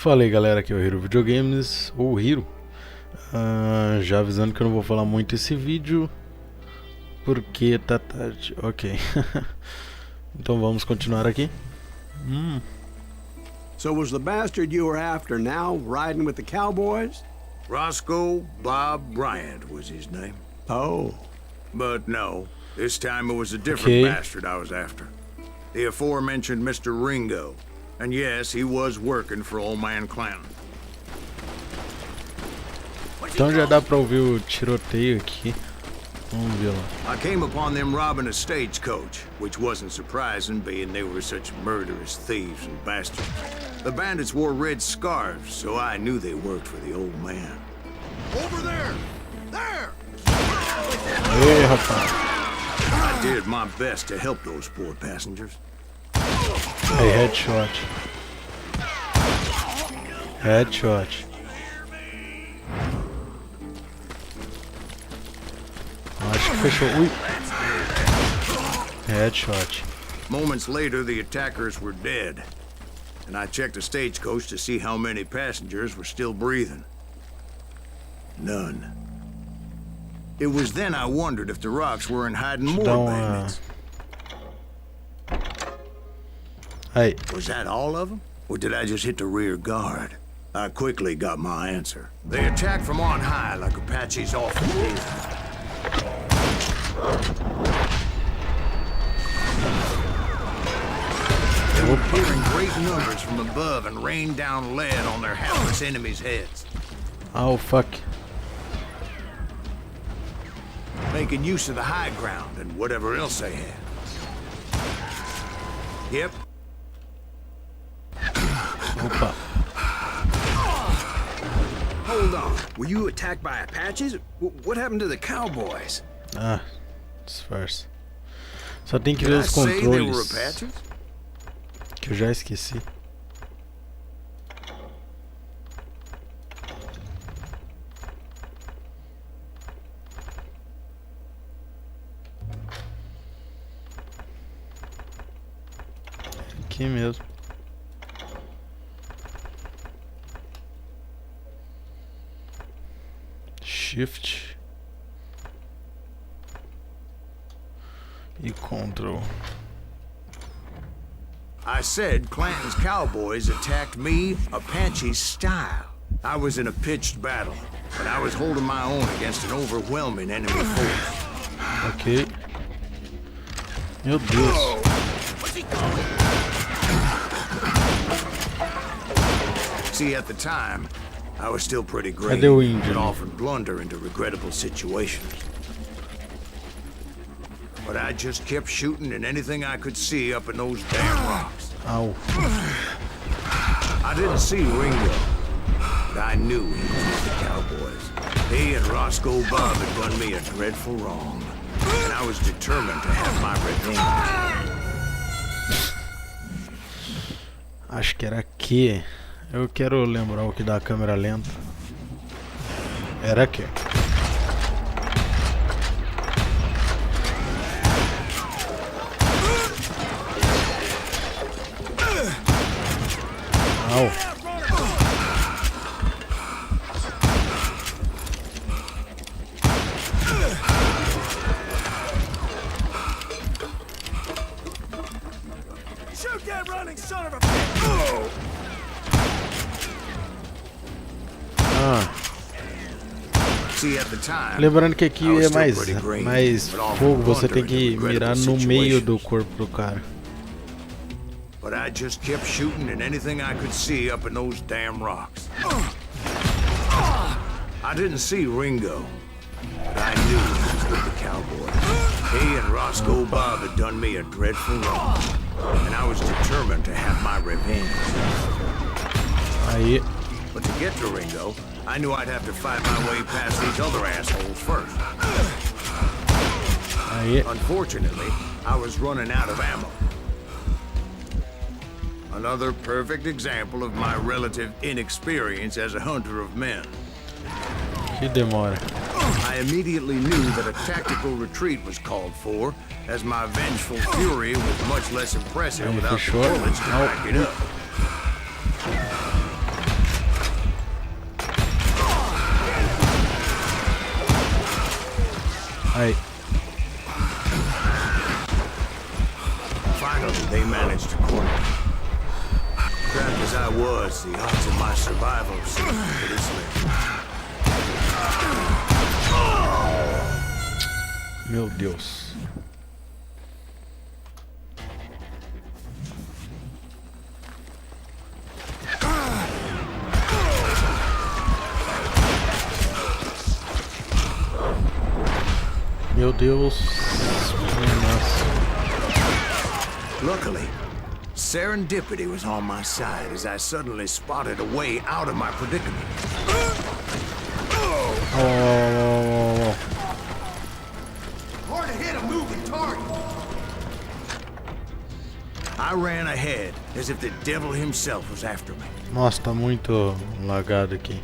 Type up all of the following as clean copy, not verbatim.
Fala aí galera, aqui é o Hiro Videogames, ou Hiro. Já avisando que eu não vou falar muito esse vídeo porque tá tarde, ok. Então vamos continuar aqui. So was the bastard you were after now riding with the cowboys? Roscoe Bob Bryant was his name. Oh. But no, this time it was a different Okay. bastard I was after. The aforementioned Mr. Ringo. And yes, he was working for old man Clanton. Então já dá pra ouvir o tiroteio aqui. Vamos ver lá. I came upon them robbing a stagecoach, which wasn't surprising, being they were such murderous thieves and bastards. The bandits wore red scarves, so I knew they worked for the old man. Over there! There! Ei, rapaz. I did my best to help those poor passengers. Aí, headshot. Headshot. Acho que fechou. Ui. Headshot. Moments later, the attackers were dead, and I checked the stagecoach to see how many passengers were still breathing. None. It was then I wondered if the rocks weren't hiding more bandits. Aí. Was that all of them? Or did I just hit the rear guard? I quickly got my answer. They attacked from on high like Apaches often do. They were pouring great numbers from above and rained down lead on their hapless enemies' heads. Oh, fuck. Making use of the high ground and whatever else they had. Yep. Opa. Hold on. Were you attacked by Apaches? What happened to the cowboys? Ah, disfarce. Só tem que ver Did I os say they were controles. Apaches? Que eu já esqueci. Aqui mesmo. Shift e Control. I said Clanton's cowboys attacked me Apache style. I was in a pitched battle, but I was holding my own against an overwhelming enemy force. Ok. Meu Deus. See, at the time, I was still pretty Cadê green o índio? and often blunder into regrettable situations. But I just kept shooting at anything I could see up in those damn rocks. Au. I didn't see Ringo, but I knew he was with the cowboys. He and Roscoe Bob had done me a dreadful wrong, and I was determined to have my revenge. Acho que era aqui. Eu quero lembrar o que dá a câmera lenta. Era aqui. Au. Shoot that running son of a bitch! See, at the time, Lembrando que aqui I was é still mais pretty green, mais but often fogo, você blunder tem que into mirar regrettable no meio situations. do corpo do cara. But I just kept shooting at anything I could see up in those damn rocks. I didn't see Ringo, but I knew he was with the cowboys. He and Roscoe Bob had done me a dreadful wrong, and I was determined to have my revenge. Aí. But to get to Ringo, I knew I'd have to fight my way past these other assholes first. Aí. Unfortunately, I was running out of ammo. Another perfect example of my relative inexperience as a hunter of men. Que demora. I immediately knew that a tactical retreat was called for, as my vengeful fury was much less impressive Aí, without the fechou. bullets to back it up. Ai. Finally, they managed to corner me. Trapped as I was, the odds of my survival seemed pretty slim. Meu Deus. Meu Deus. Nossa. Luckily, serendipity was on my side as I suddenly spotted a way out of my predicament. Oh. Hard to hit a moving target. I ran ahead as if the devil himself was after me. Nossa, tá muito lagado aqui.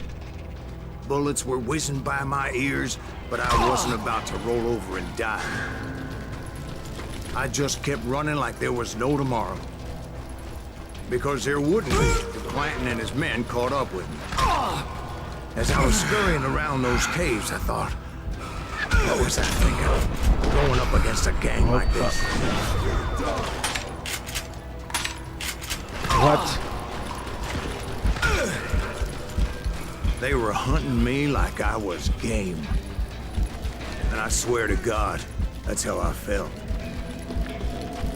Bullets were whizzing by my ears, but I wasn't about to roll over and die. I just kept running like there was no tomorrow. Because there wouldn't be if Clanton and his men caught up with me. As I was scurrying around those caves, I thought, what was I thinking? Going up against a gang like this. What? They were hunting me like I was game. And I swear to God, that's how I felt.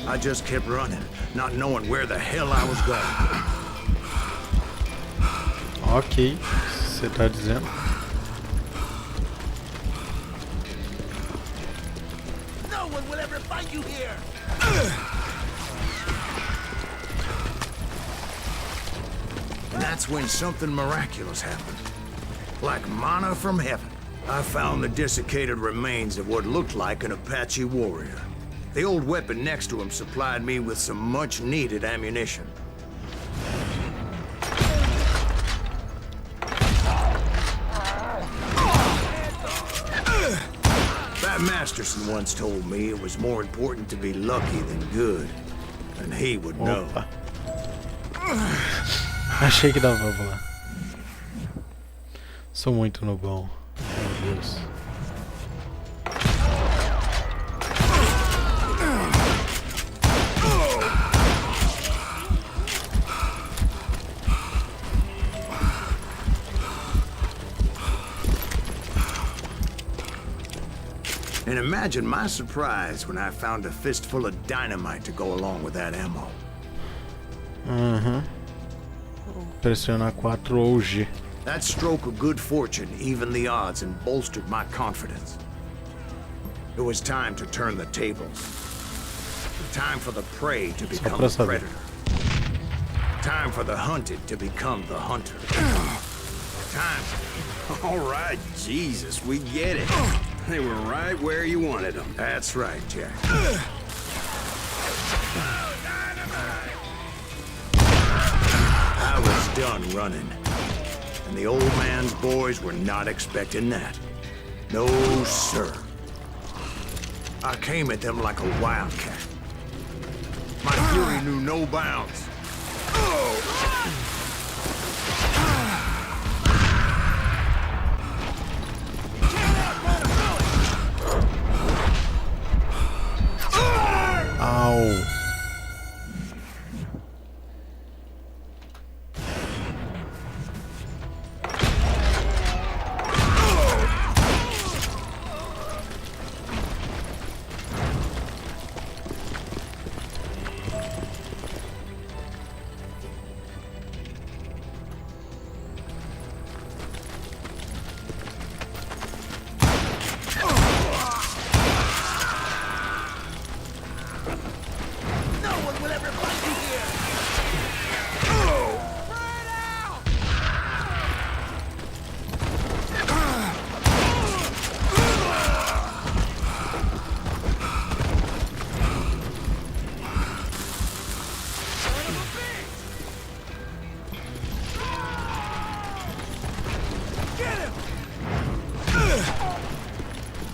I just kept running, not knowing where the hell I was going. Ok, você tá dizendo. No one will ever find you here. And that's when something miraculous happened. Like manna from heaven. I found the desiccated remains of what looked like an Apache warrior. The old weapon next to him supplied me with some much-needed ammunition. Pat Masterson once told me it was more important to be lucky than good. And he would know. Opa. Achei que dava pra pular. Sou muito no bom. Meu Deus. And imagine my surprise when I found a fistful of dynamite to go along with that ammo. Pressiona 4 ou G. That stroke of good fortune evened the odds and bolstered my confidence. It was time to turn the tables. Time for the prey to become pra the saber. predator. Time for the hunted to become the hunter. Time. All right, Jesus, we get it. They were right where you wanted them. That's right, Jack. I was done running. And the old man's boys were not expecting that. No, sir. I came at them like a wildcat. My fury knew no bounds. Au.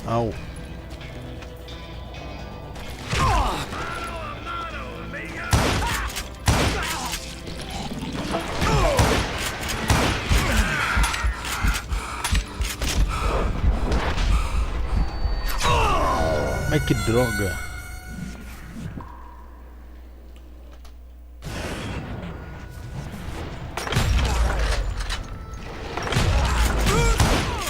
Au. Ai, que droga.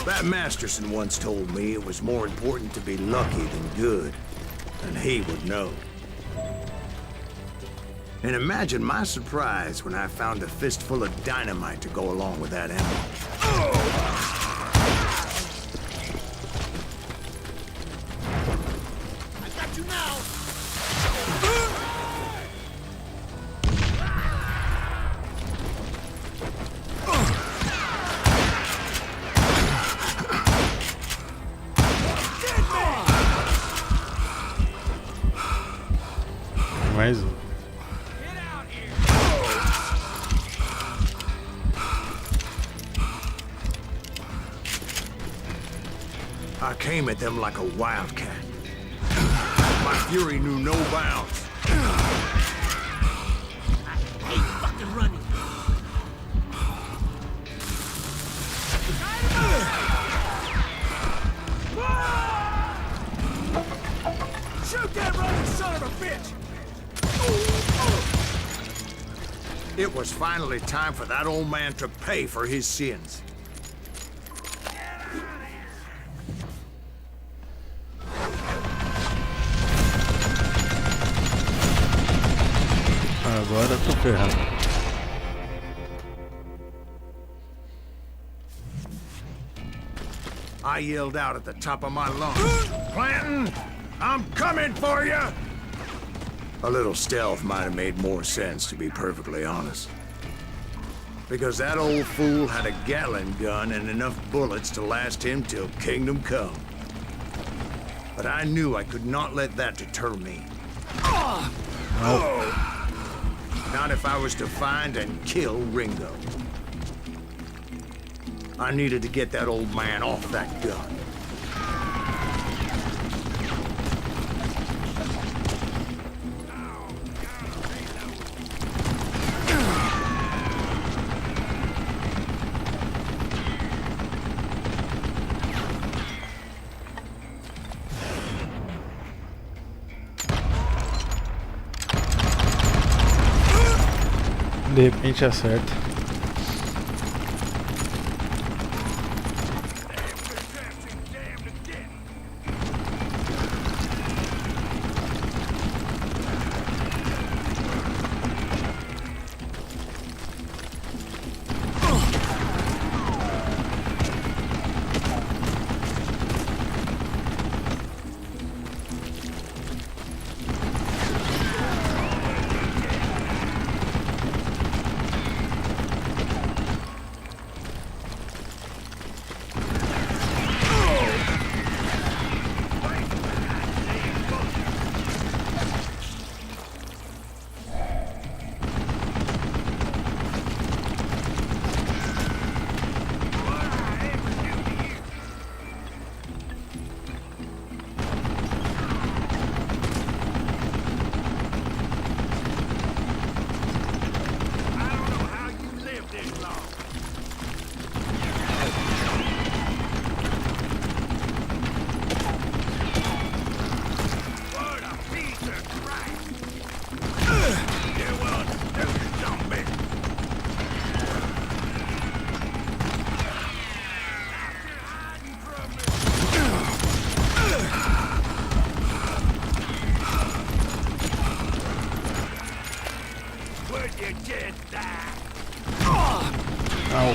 That Masterson once told me it was more important to be lucky than good, and he would know. And imagine my surprise when I found a fistful of dynamite to go along with that ammo. I got you now. Mais um. I came at them like a wildcat. My fury knew no bounds. Hey, fucking running. Shoot that running son of a bitch! It was finally time for that old man to pay for his sins. Agora eu tô ferrado. I yelled out at the top of my lungs, Clanton, I'm coming for you! A little stealth might have made more sense, to be perfectly honest. Because that old fool had a Gatling gun and enough bullets to last him till kingdom come. But I knew I could not let that deter me. Not if I was to find and kill Ringo. I needed to get that old man off that gun. De repente acerta. Ow.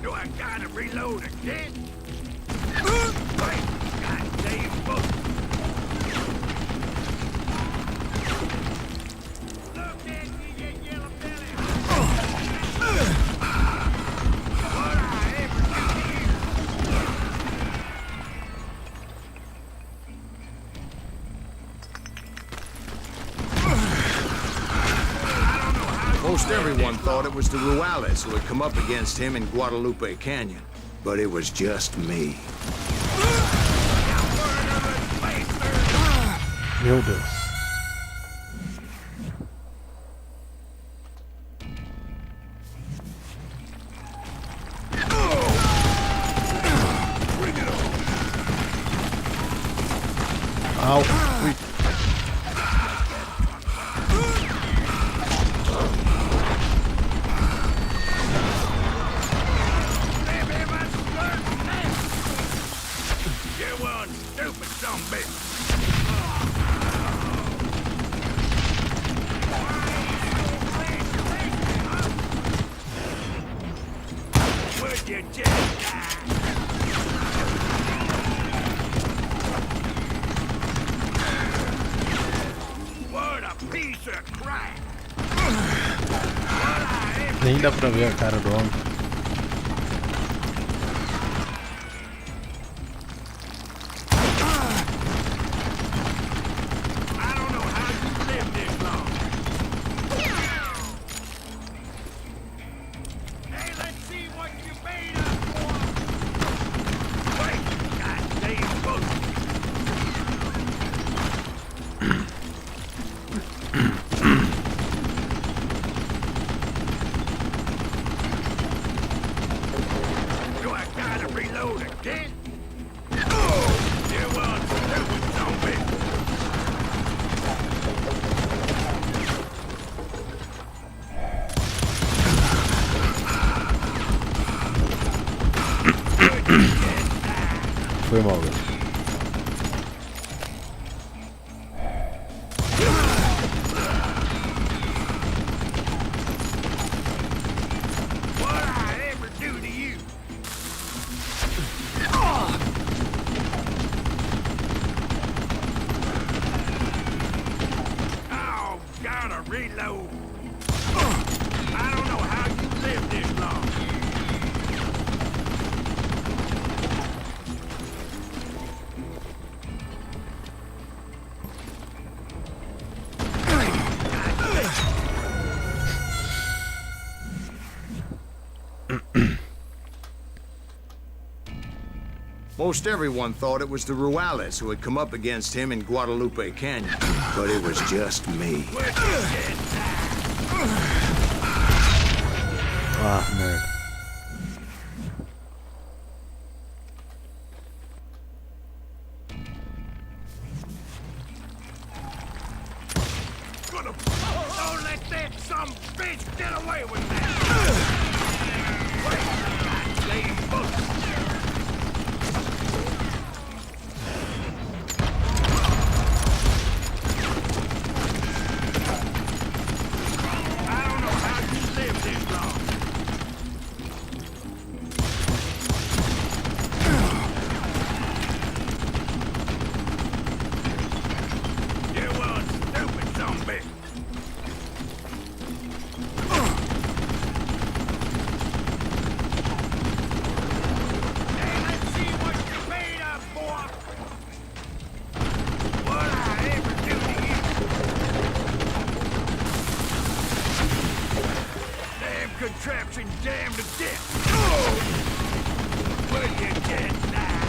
Do I gotta reload again? Goddamn book. Look at me, you yellow belly. What I ever do here? Most everyone thought it was the Ruales who had come up against him in Guadalupe Canyon, but it was just me. Meu Deus. Au. Ui. Nem dá pra ver a cara do homem. Foi mal, velho. Most everyone thought it was the Ruales who had come up against him in Guadalupe Canyon, but it was just me. Ah, merda. Don't let that some bitch get away with that! Contraption damned to death! Will you get now?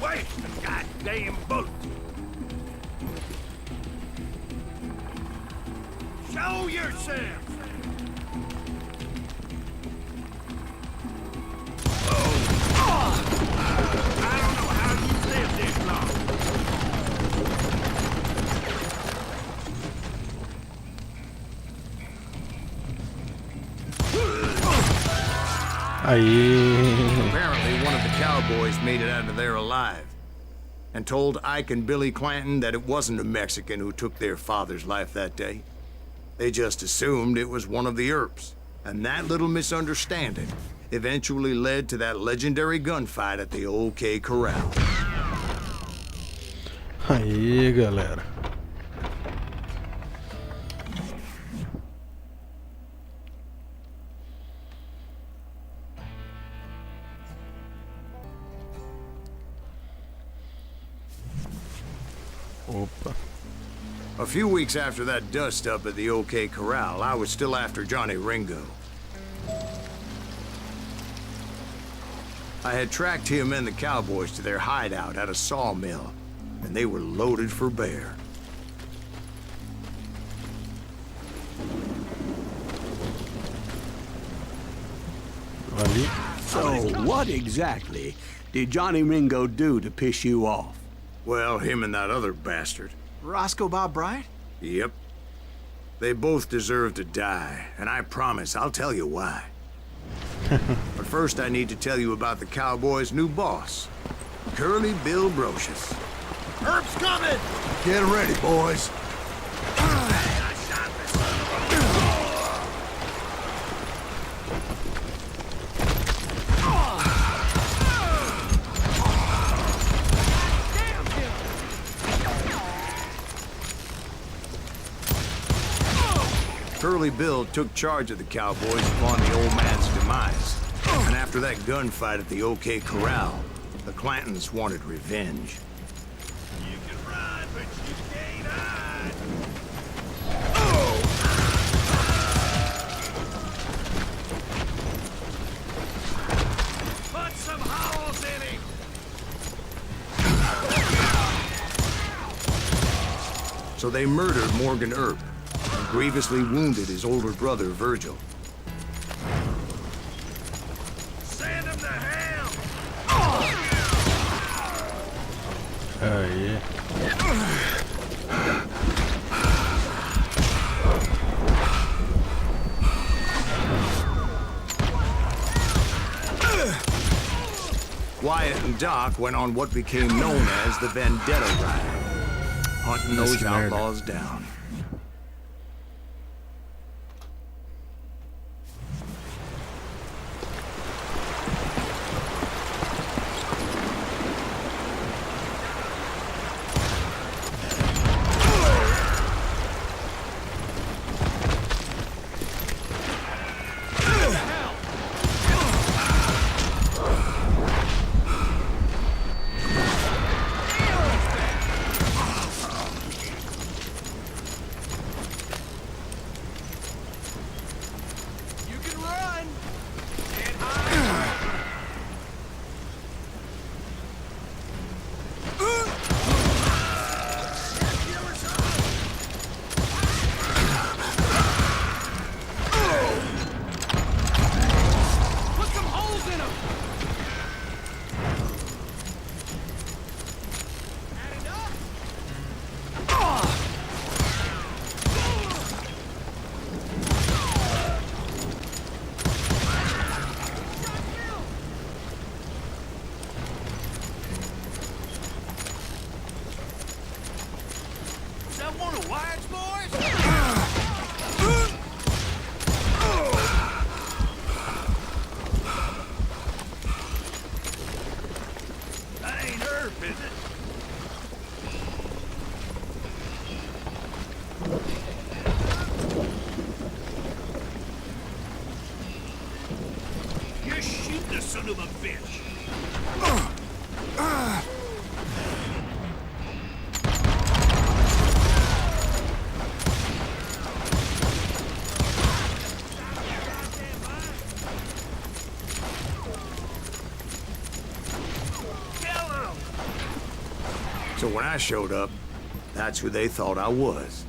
Waste the goddamn bullet! Show yourself! Apparently, one of the cowboys made it out of there alive and told Ike and Billy Clanton that it wasn't a Mexican who took their father's life that day. They just assumed it was one of the Earps, and that little misunderstanding eventually led to that legendary gunfight at the OK Corral. Aí, galera. Opa. A few weeks after that dust-up at the OK Corral, I was still after Johnny Ringo. I had tracked him and the cowboys to their hideout at a sawmill, and they were loaded for bear. Ali. So, what exactly did Johnny Ringo do to piss you off? Well, him and that other bastard. Roscoe Bob Bright? Yep. They both deserve to die, and I promise I'll tell you why. But first I need to tell you about the cowboy's new boss, Curly Bill Brocious. Herb's coming! Get ready, boys. Curly Bill took charge of the cowboys upon the old man's demise. And after that gunfight at the OK Corral, the Clantons wanted revenge. You can run, but you can't hide! Put some holes in him! So they murdered Morgan Earp and grievously wounded his older brother, Virgil. Send him to hell! Aí. Wyatt and Doc went on what became known as the Vendetta Ride, hunting those outlaws down. You can run! Can't hide! Put some holes in him! Had enough? Is that one of Wyatt's boys? That ain't Herb, is it? You shoot the son of a bitch! Kill him! So when I showed up, that's who they thought I was.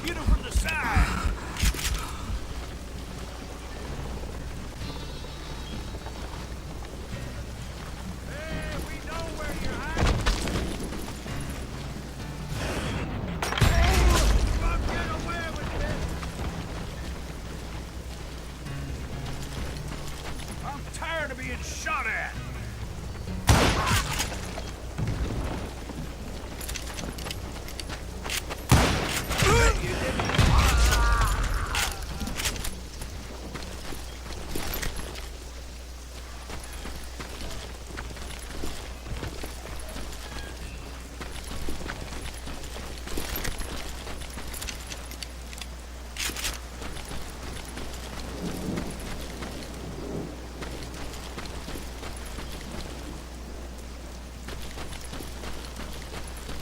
Get him from the side! Hey, we know where you're hiding! Fuck, get away with this! I'm tired of being shot at!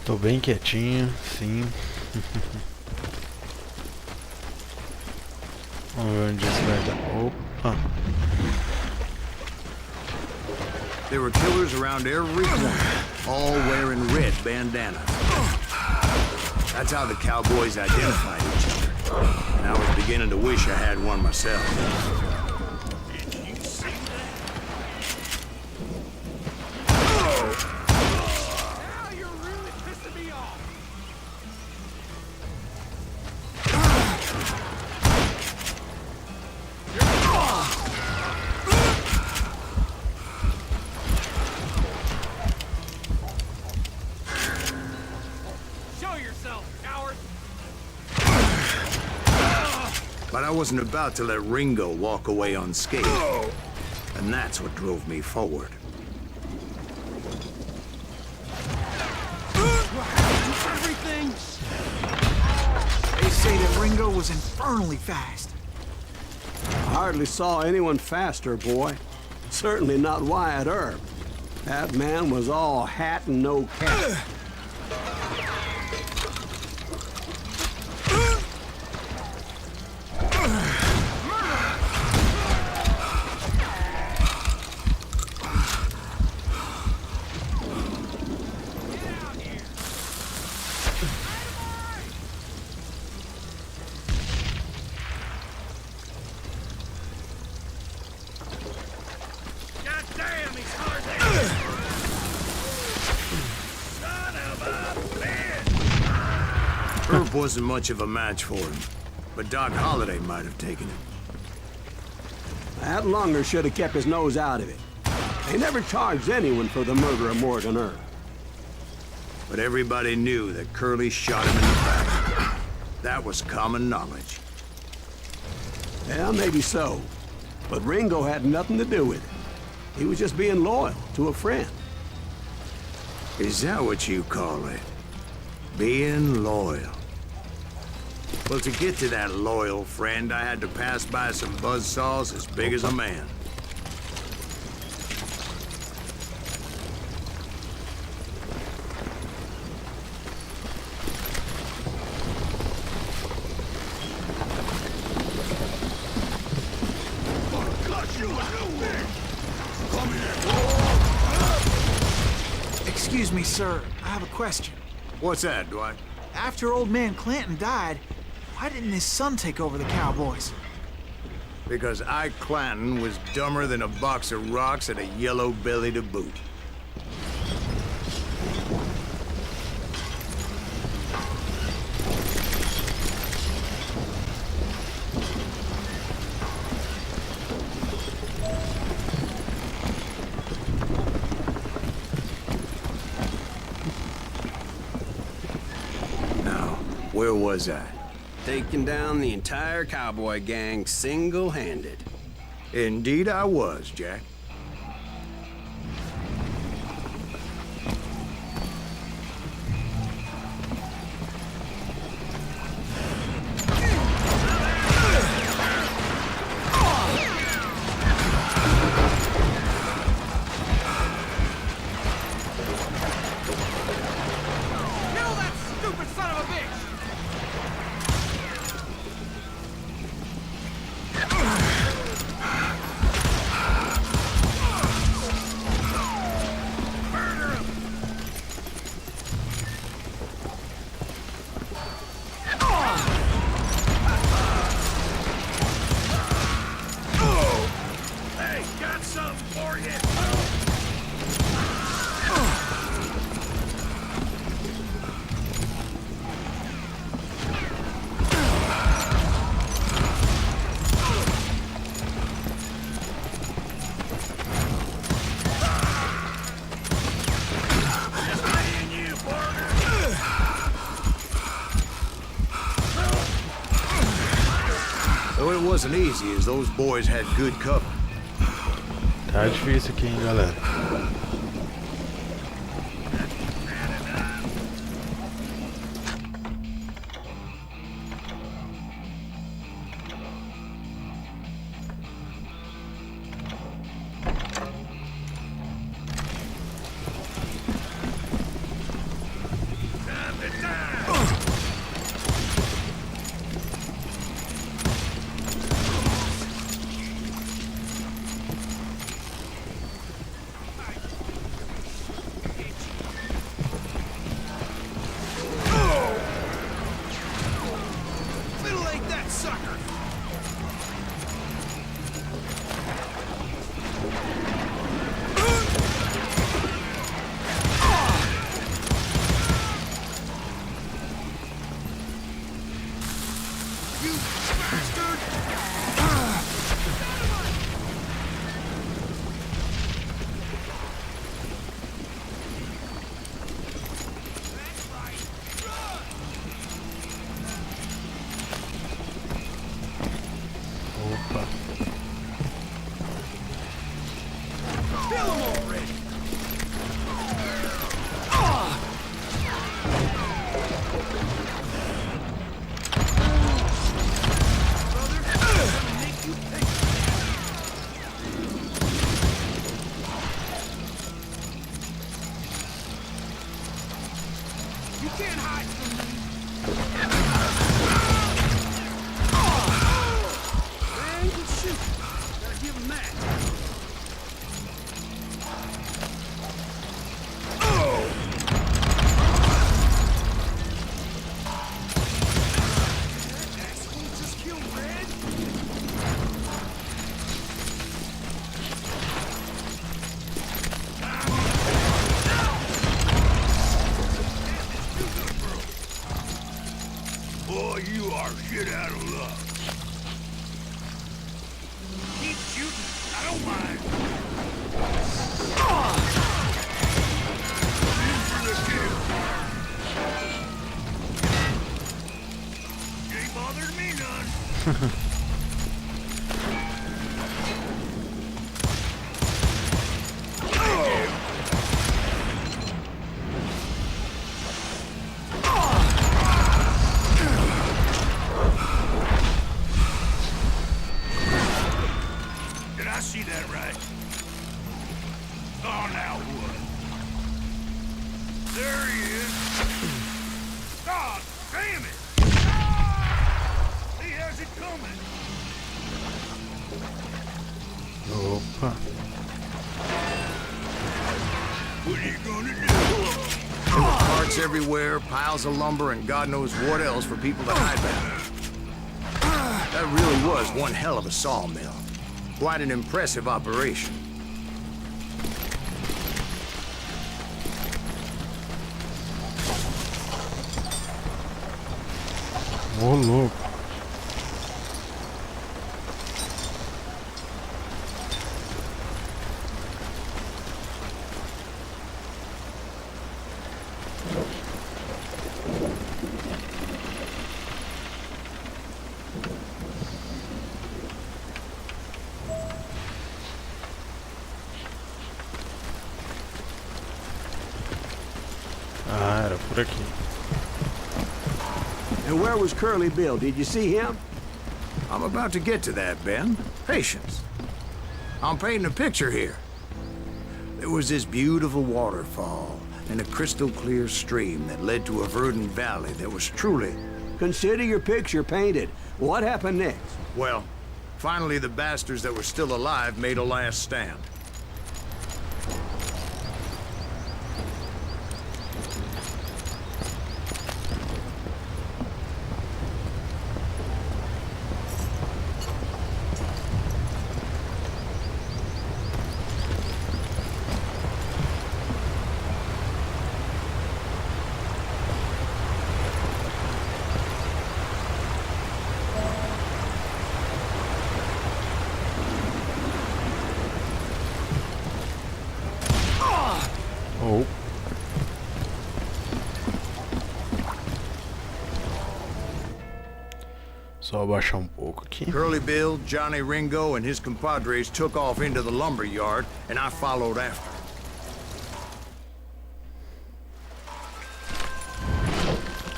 Tô bem quietinho, sim. Vamos ver onde isso vai dar. Opa! There were killers around every corner, all wearing red bandanas. That's how the cowboys identified each other. And I was beginning to wish I had one myself. Did you see that? Now you're really pissing me off. Show yourself, coward. But I wasn't about to let Ringo walk away unscathed. And that's what drove me forward. Everything. They say that Ringo was infernally fast. I hardly saw anyone faster, boy. Certainly not Wyatt Earp. That man was all hat and no cap. God damn, he's hard there. Son of a bitch. Herb wasn't much of a match for him, but Doc Holliday might have taken him. That Lunger should have kept his nose out of it. They never charged anyone for the murder of Morgan Earp. But everybody knew that Curly shot him in the back. That was common knowledge. Yeah, maybe so. But Ringo had nothing to do with it. He was just being loyal to a friend. Is that what you call it? Being loyal. Well, to get to that loyal friend, I had to pass by some buzzsaws as big as a man. Excuse me, sir. I have a question. What's that, Dwight? After old man Clanton died, why didn't his son take over the cowboys? Because Ike Clanton was dumber than a box of rocks and a yellow belly to boot. Now, where was I? Taking down the entire cowboy gang single-handed. Indeed I was, Jack. Kill that stupid son of a bitch. Hey, got something for you. Just me and you, partner. Though it wasn't easy, as those boys had good cover. Tá difícil aqui, hein, galera. Time to die. you bastard! Opa. Kill him already! You can't hide from me! Man, you can shoot. Gotta give him that. That asshole just killed Red. Boy, you are shit out of luck. Keep shooting. I don't mind. In for the kill. Ain't bothered me none. Did I see that right? Oh, now what? There he is. God damn it! He has it coming. Opa. What are you gonna do? There were parts everywhere, piles of lumber, and God knows what else for people to hide behind. That really was one hell of a sawmill. Quite an impressive operation. Ô, louco. Ah, era por aqui. And where was Curly Bill? Did you see him? I'm about to get to that, Ben. Patience. I'm painting a picture here. There was this beautiful waterfall and a crystal clear stream that led to a verdant valley that was truly... Consider your picture painted. What happened next? Well, finally the bastards that were still alive made a last stand. Oh. Só abaixar pouco aqui. Curly Bill, Johnny Ringo, and his compadres took off into the lumber yard, and I followed after.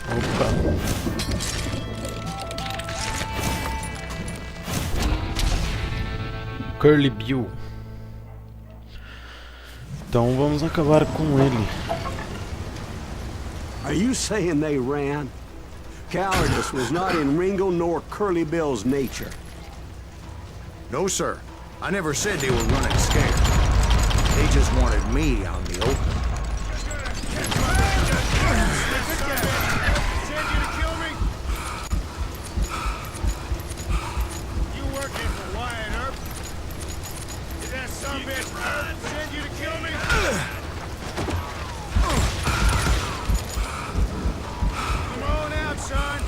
Opa. Curly Bill. Então vamos acabar com ele. Are you saying they ran? Cowardice was not in Ringo nor Curly Bill's nature. No, sir. I never said they were running scared. They just wanted me out in the open. Send you to kill me? You working for Wyatt Earp? Did that son of a bitch send you to kill me? Come on out, son.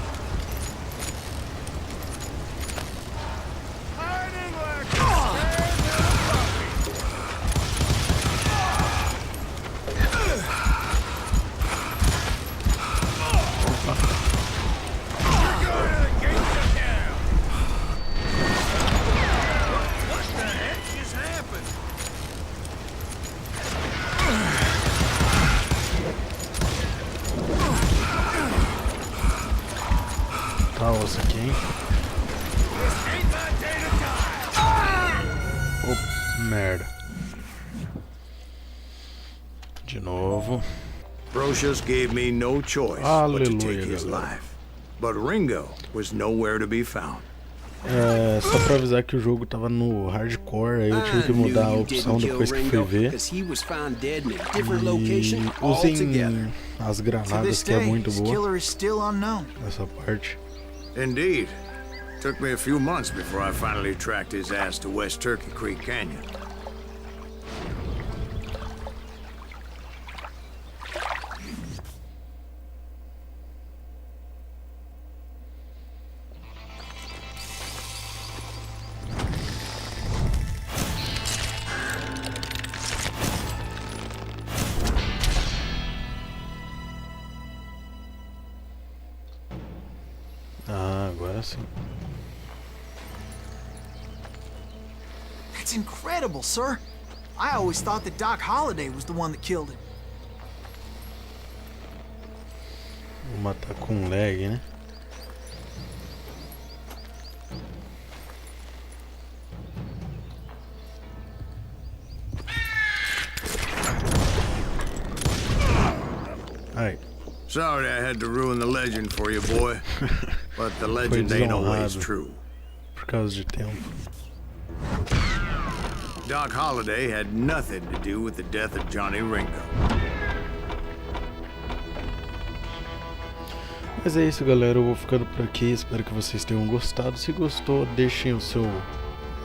Tá osso aqui, hein? Oh, merda. De novo. Brocious gave me no choice but to take his life. But Ringo was nowhere to be found. É, só pra avisar que o jogo tava no hardcore, aí eu tive que mudar a opção depois que fui ver. E usem as granadas, que é muito boa essa parte. Indeed. Took me a few months before I finally tracked his ass to West Turkey Creek Canyon. Ah, agora sim. That's incredible, sir. I always thought that Doc Holliday was the one that killed him. Vou matar com lag, né? Ai. Sorry I had to ruin the legend for you, boy. But the legend ain't always true. Por causa de tempo. Doc Holliday had nothing to do with the death of Johnny Ringo. Mas é isso, galera. Eu vou ficando por aqui. Espero que vocês tenham gostado. Se gostou, deixem o seu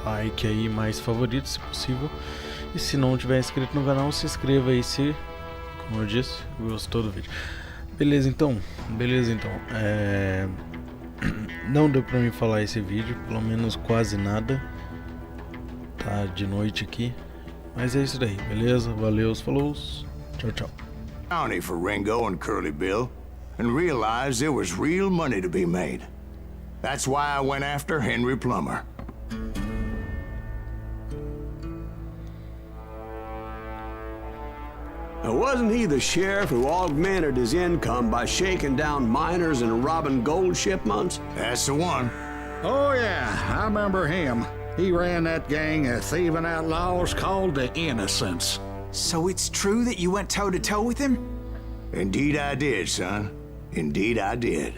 like aí, mais favorito, se possível. E se não tiver inscrito no canal, se inscreva aí se, como eu disse, gostou do vídeo. Beleza, então. Não deu pra mim falar esse vídeo, pelo menos quase nada. Tá de noite aqui. Mas é isso daí, beleza? Valeu, falou. Tchau, tchau. Bounty for Ringo and Curly Bill, and realized there was real money to be made. That's why I went after Henry Plummer. Wasn't he the sheriff who augmented his income by shaking down miners and robbing gold shipments? That's the one. Oh, yeah, I remember him. He ran that gang of thieving outlaws called the Innocents. So it's true that you went toe-to-toe with him? Indeed I did, son. Indeed I did.